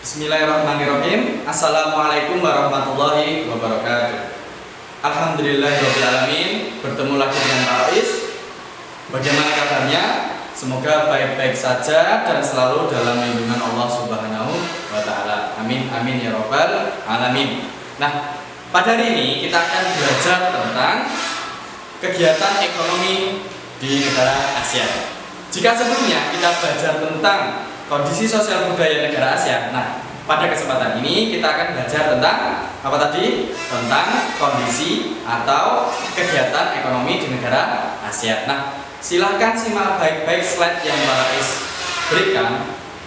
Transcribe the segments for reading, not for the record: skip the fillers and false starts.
Bismillahirrahmanirrahim. Assalamualaikum warahmatullahi wabarakatuh. Alhamdulillahirrahmanirrahim. Bertemu lagi dengan Pak Rais. Bagaimana kabarnya? Semoga baik-baik saja dan selalu dalam lindungan Allah Subhanahu wa Ta'ala. Amin, amin ya Rabbal alamin. Nah, pada hari ini kita akan belajar tentang kegiatan ekonomi di negara Asia. Jika sebelumnya kita belajar tentang kondisi sosial budaya negara Asia, nah pada kesempatan ini kita akan belajar tentang apa tadi? Tentang kondisi atau kegiatan ekonomi di negara Asia. Nah, silahkan simak baik-baik slide yang Pak Rais berikan.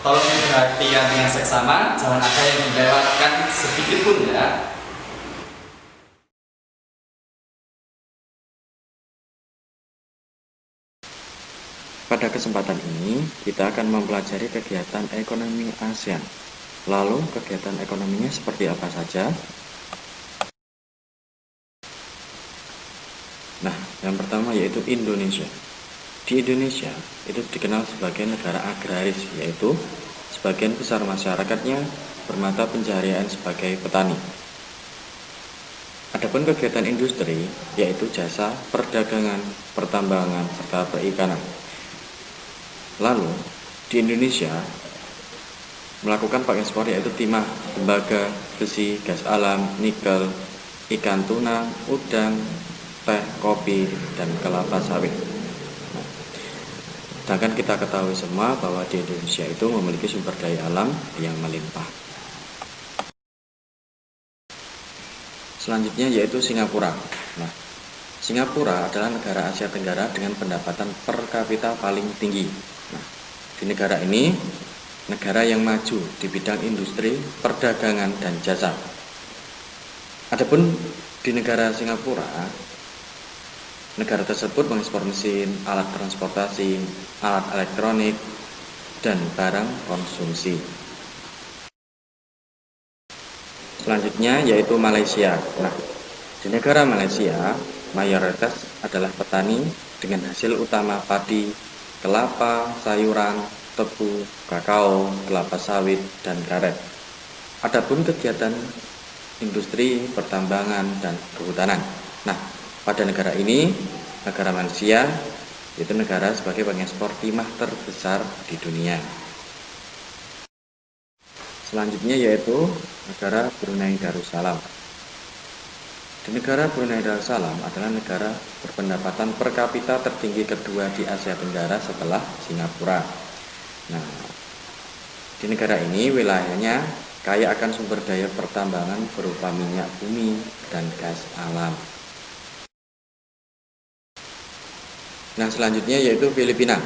Tolong diperhatikan dengan seksama, jangan ada yang dilewatkan sedikit pun ya. Pada kesempatan ini, kita akan mempelajari kegiatan ekonomi ASEAN. Lalu, kegiatan ekonominya seperti apa saja? Nah, yang pertama yaitu Indonesia. Di Indonesia, itu dikenal sebagai negara agraris, yaitu sebagian besar masyarakatnya bermata pencaharian sebagai petani. Adapun kegiatan industri, yaitu jasa, perdagangan, pertambangan, serta perikanan. Lalu, di Indonesia melakukan pengekspor yaitu timah, tembaga, besi, gas alam, nikel, ikan tuna, udang, teh, kopi, dan kelapa sawit. Sedangkan kita ketahui semua bahwa di Indonesia itu memiliki sumber daya alam yang melimpah. Selanjutnya yaitu Singapura. Nah, Singapura adalah negara Asia Tenggara dengan pendapatan per kapita paling tinggi. Nah, di negara ini, negara yang maju di bidang industri, perdagangan, dan jasa. Adapun di negara Singapura, negara tersebut mengekspor mesin, alat transportasi, alat elektronik, dan barang konsumsi. Selanjutnya yaitu Malaysia. Nah, di negara Malaysia, mayoritas adalah petani dengan hasil utama padi, kelapa, sayuran, tebu, kakao, kelapa sawit, dan karet. Adapun kegiatan industri, pertambangan, dan kehutanan. Nah, pada negara ini, negara Malaysia itu negara sebagai pengekspor timah terbesar di dunia. Selanjutnya yaitu negara Brunei Darussalam. Di negara Brunei Darussalam adalah negara berpendapatan per kapita tertinggi kedua di Asia Tenggara setelah Singapura. Nah, di negara ini wilayahnya kaya akan sumber daya pertambangan berupa minyak bumi dan gas alam. Nah, selanjutnya yaitu Filipina.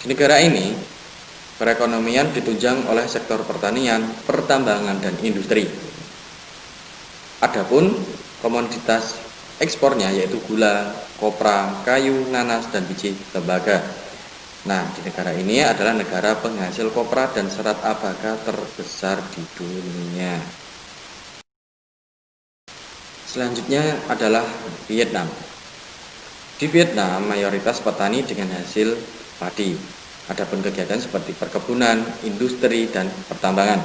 Di negara ini, perekonomian ditunjang oleh sektor pertanian, pertambangan, dan industri. Adapun komoditas ekspornya yaitu gula, kopra, kayu, nanas, dan biji tembaga. Nah, di negara ini adalah negara penghasil kopra dan serat abaga terbesar di dunia. Selanjutnya adalah Vietnam. Di Vietnam, mayoritas petani dengan hasil padi. Adapun kegiatan seperti perkebunan, industri, dan pertambangan.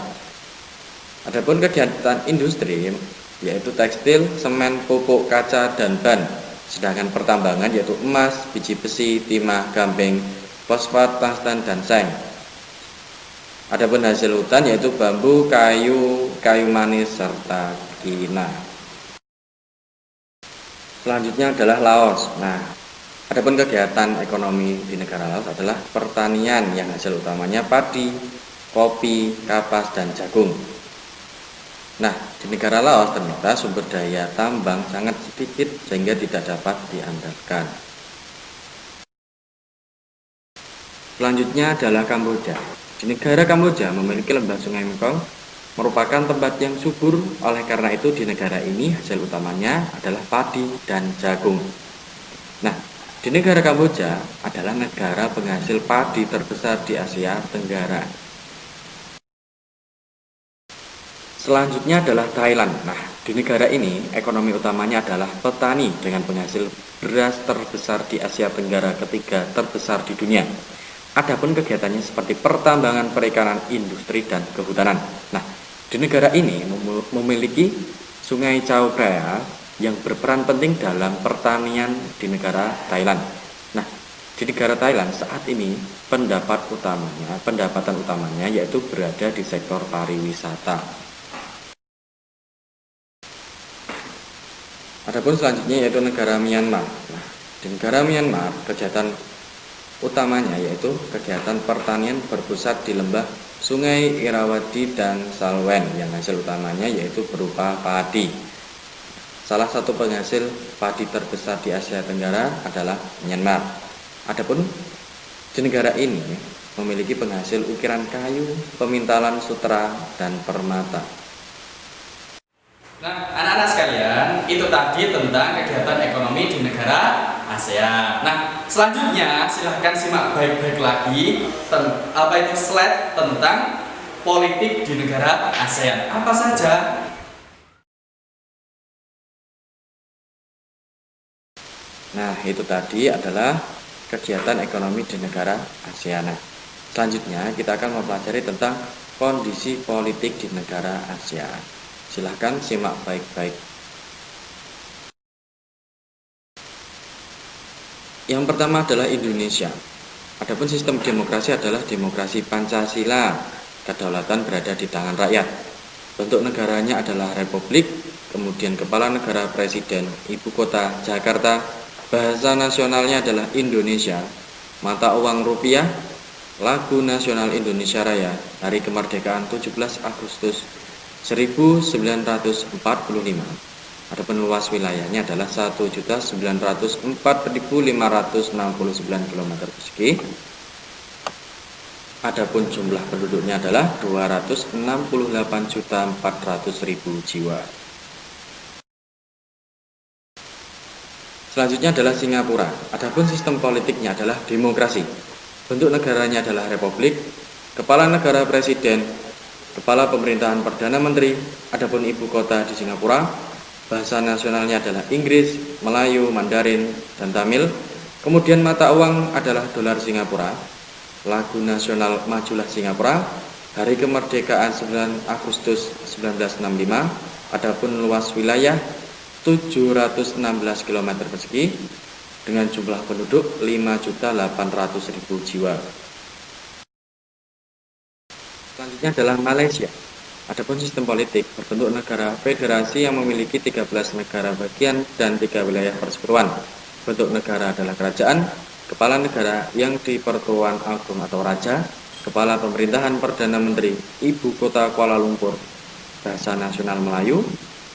Adapun kegiatan industri yaitu tekstil, semen, pupuk, kaca, dan ban. Sedangkan pertambangan yaitu emas, biji besi, timah, gamping, fosfat, tungsten, dan seng. Adapun hasil hutan yaitu bambu, kayu, kayu manis, serta kina. Selanjutnya adalah Laos. Nah, adapun kegiatan ekonomi di negara Laos adalah pertanian yang hasil utamanya padi, kopi, kapas, dan jagung. Nah, di negara Laos ternyata sumber daya tambang sangat sedikit sehingga tidak dapat diandalkan. Selanjutnya adalah Kamboja. Di negara Kamboja memiliki lembah Sungai Mekong, merupakan tempat yang subur. Oleh karena itu di negara ini hasil utamanya adalah padi dan jagung. Nah, di negara Kamboja adalah negara penghasil padi terbesar di Asia Tenggara. Selanjutnya adalah Thailand. Nah, di negara ini ekonomi utamanya adalah petani dengan penghasil beras terbesar di Asia Tenggara, ketiga terbesar di dunia. Adapun kegiatannya seperti pertambangan, perikanan, industri, dan kehutanan. Nah, Di negara ini memiliki Sungai Chao Phraya yang berperan penting dalam pertanian di negara Thailand. Nah, di negara Thailand saat ini pendapatan utamanya yaitu berada di sektor pariwisata. Adapun selanjutnya yaitu negara Myanmar. Nah, di negara Myanmar kegiatan utamanya yaitu kegiatan pertanian berpusat di lembah Sungai Irrawaddy dan Salween yang hasil utamanya yaitu berupa padi. Salah satu penghasil padi terbesar di Asia Tenggara adalah Myanmar. Adapun di negara ini memiliki penghasil ukiran kayu, pemintalan sutra, dan permata. Nah, anak-anak sekalian, itu tadi tentang kegiatan ekonomi di negara ASEAN. Nah, selanjutnya silahkan simak baik-baik lagi slide tentang politik di negara ASEAN. Apa saja? Nah, itu tadi adalah kegiatan ekonomi di negara ASEAN. Selanjutnya kita akan mempelajari tentang kondisi politik di negara ASEAN. Silahkan simak baik-baik. Yang pertama adalah Indonesia. Adapun sistem demokrasi adalah demokrasi Pancasila. Kedaulatan berada di tangan rakyat. Bentuk negaranya adalah republik, kemudian kepala negara presiden, ibu kota Jakarta, bahasa nasionalnya adalah Indonesia, mata uang rupiah, lagu nasional Indonesia Raya, hari kemerdekaan 17 Agustus 1945. Adapun luas wilayahnya adalah 1.904.569 km persegi. Adapun jumlah penduduknya adalah 268.400.000 jiwa. Selanjutnya adalah Singapura. Adapun sistem politiknya adalah demokrasi. Bentuk negaranya adalah republik, kepala negara presiden, kepala pemerintahan perdana menteri. Adapun ibu kota di Singapura, bahasa nasionalnya adalah Inggris, Melayu, Mandarin, dan Tamil. Kemudian mata uang adalah dolar Singapura. Lagu nasional Majulah Singapura, hari kemerdekaan 9 Agustus 1965. Adapun luas wilayah 716 km persegi dengan jumlah penduduk 5.800.000 jiwa. Selanjutnya adalah Malaysia. Adapun sistem politik berbentuk negara federasi yang memiliki 13 negara bagian dan 3 wilayah persekutuan. Bentuk negara adalah kerajaan, kepala negara yang di Pertuan Agung atau Raja, kepala pemerintahan perdana menteri, ibu kota Kuala Lumpur, bahasa nasional Melayu,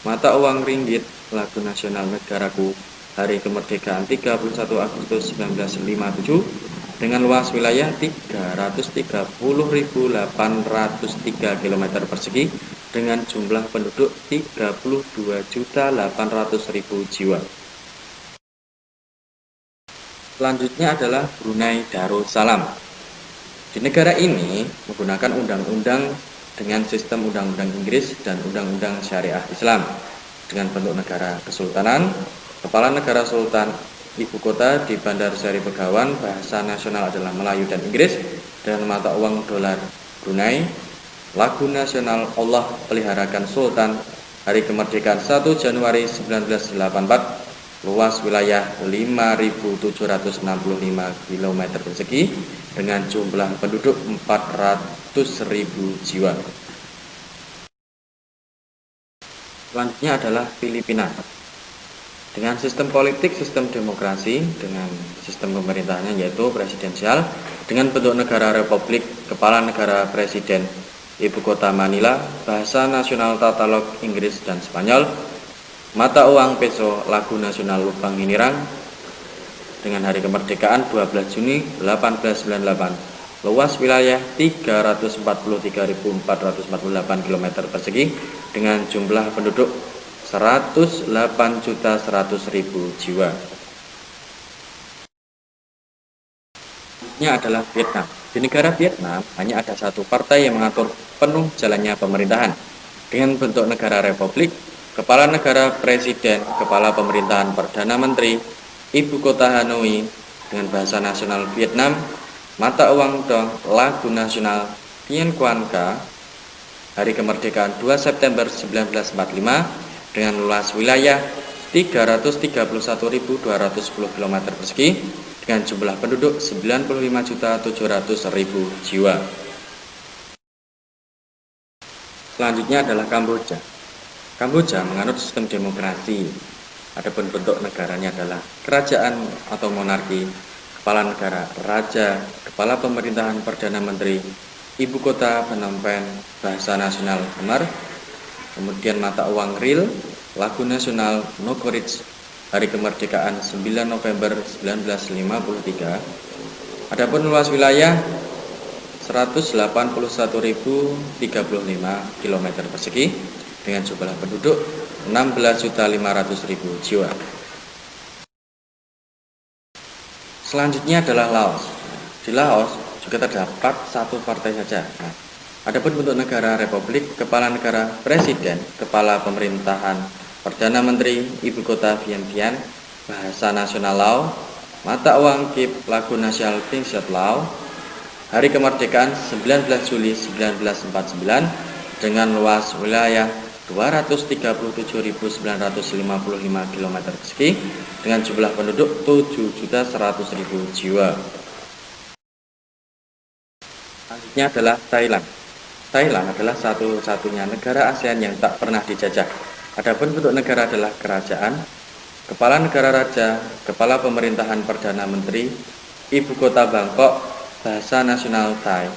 mata uang ringgit, lagu nasional negaraku, hari kemerdekaan 31 Agustus 1957 dengan luas wilayah 330.803 km persegi dengan jumlah penduduk 32.800.000 jiwa. Selanjutnya adalah Brunei Darussalam. Di negara ini menggunakan undang-undang dengan sistem undang-undang Inggris dan undang-undang syariah Islam dengan bentuk negara kesultanan, kepala negara sultan, ibu kota di Bandar Seri Begawan, bahasa nasional adalah Melayu dan Inggris, dan mata uang dolar Brunei. Lagu nasional Allah Peliharakan Sultan, hari kemerdekaan 1 Januari 1984, luas wilayah 5.765 km persegi dengan jumlah penduduk 400.000 jiwa. Selanjutnya adalah Filipina. Dengan sistem politik, sistem demokrasi, dengan sistem pemerintahannya yaitu presidensial, dengan bentuk negara republik, kepala negara presiden, ibu kota Manila, bahasa nasional Tagalog, Inggris, dan Spanyol, mata uang peso, lagu nasional Lubang Hinirang, dengan hari kemerdekaan 12 Juni 1898, luas wilayah 343.448 km persegi dengan jumlah penduduk 108.100.000 jiwa. Ini adalah Vietnam. Di negara Vietnam hanya ada satu partai yang mengatur penuh jalannya pemerintahan dengan bentuk negara republik, kepala negara presiden, kepala pemerintahan perdana menteri, ibu kota Hanoi dengan bahasa nasional Vietnam, mata uang dong, lagu nasional Tien Quan Ca, Hari Kemerdekaan 2 September 1945 dengan luas wilayah 331.210 km persegi dengan jumlah penduduk 95.700.000 jiwa. Selanjutnya adalah Kamboja. Kamboja menganut sistem demokrasi. Adapun bentuk negaranya adalah kerajaan atau monarki, kepala negara raja, kepala pemerintahan perdana menteri, ibu kota Phnom Penh, bahasa nasional Khmer, kemudian mata uang Ril, lagu nasional Nokoreach, hari kemerdekaan 9 November 1953. Adapun luas wilayah 181.035 km persegi dengan jumlah penduduk 16.500.000 jiwa. Selanjutnya adalah Laos. Di Laos juga terdapat satu partai saja. Adapun bentuk negara republik, kepala negara, presiden, kepala pemerintahan, perdana menteri, ibu kota Vientiane, bahasa nasional Lao, mata uang Kip, lagu nasional Tingset Lao, hari kemerdekaan 19 Juli 1949 dengan luas wilayah 237.955 km persegi dengan jumlah penduduk 7.100.000 jiwa. Selanjutnya adalah Thailand. Thailand adalah satu-satunya negara ASEAN yang tak pernah dijajah. Adapun bentuk negara adalah kerajaan, kepala negara raja, kepala pemerintahan perdana menteri, ibu kota Bangkok, bahasa nasional Thai,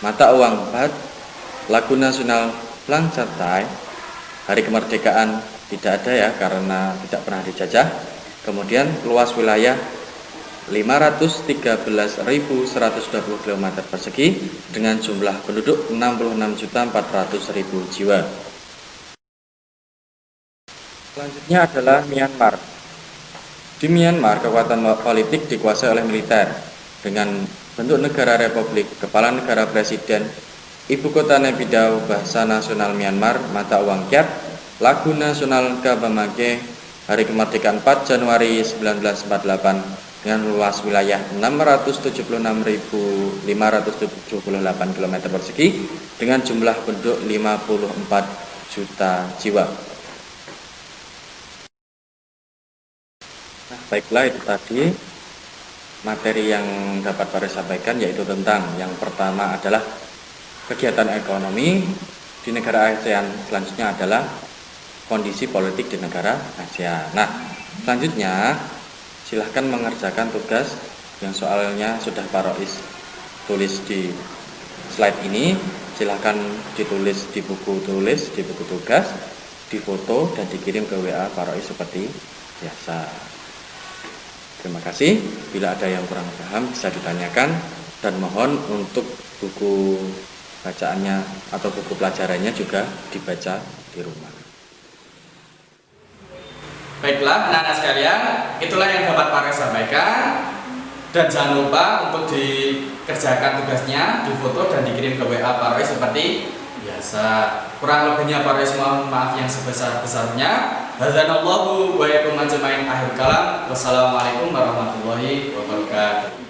mata uang Baht, lagu nasional Plang Chat Thai, hari kemerdekaan tidak ada ya karena tidak pernah dijajah. Kemudian luas wilayah 513.120 km persegi dengan jumlah penduduk 66.400.000 jiwa. Selanjutnya adalah Myanmar. Di Myanmar, kekuatan politik dikuasai oleh militer dengan bentuk negara republik, kepala negara presiden, ibu kota Naypyidaw, bahasa nasional Myanmar, mata uang Kyat, lagu nasional Kabamage, hari kemerdekaan 4 Januari 1948 dengan luas wilayah 676.578 km persegi dengan jumlah penduduk 54 juta jiwa. Nah, baiklah itu tadi materi yang dapat Faris sampaikan, yaitu tentang yang pertama adalah kegiatan ekonomi di negara ASEAN, selanjutnya adalah kondisi politik di negara ASEAN. Nah, selanjutnya silahkan mengerjakan tugas yang soalnya sudah Pak Rois tulis di slide ini. Silahkan ditulis di buku tulis, di buku tugas, difoto dan dikirim ke WA Pak Rois seperti biasa. Terima kasih. Bila ada yang kurang paham bisa ditanyakan, dan mohon untuk buku bacaannya atau buku pelajarannya juga dibaca di rumah. Baiklah, anak-anak sekalian, itulah yang dapat Pak Rois sampaikan. Dan jangan lupa untuk dikerjakan tugasnya, difoto dan dikirim ke WA Pak Rois seperti biasa. Kurang lebihnya Pak Rois mohon maaf yang sebesar-besarnya. Hadzanallahu wa yakum ajmain. Akhir kalam. Wassalamualaikum warahmatullahi wabarakatuh.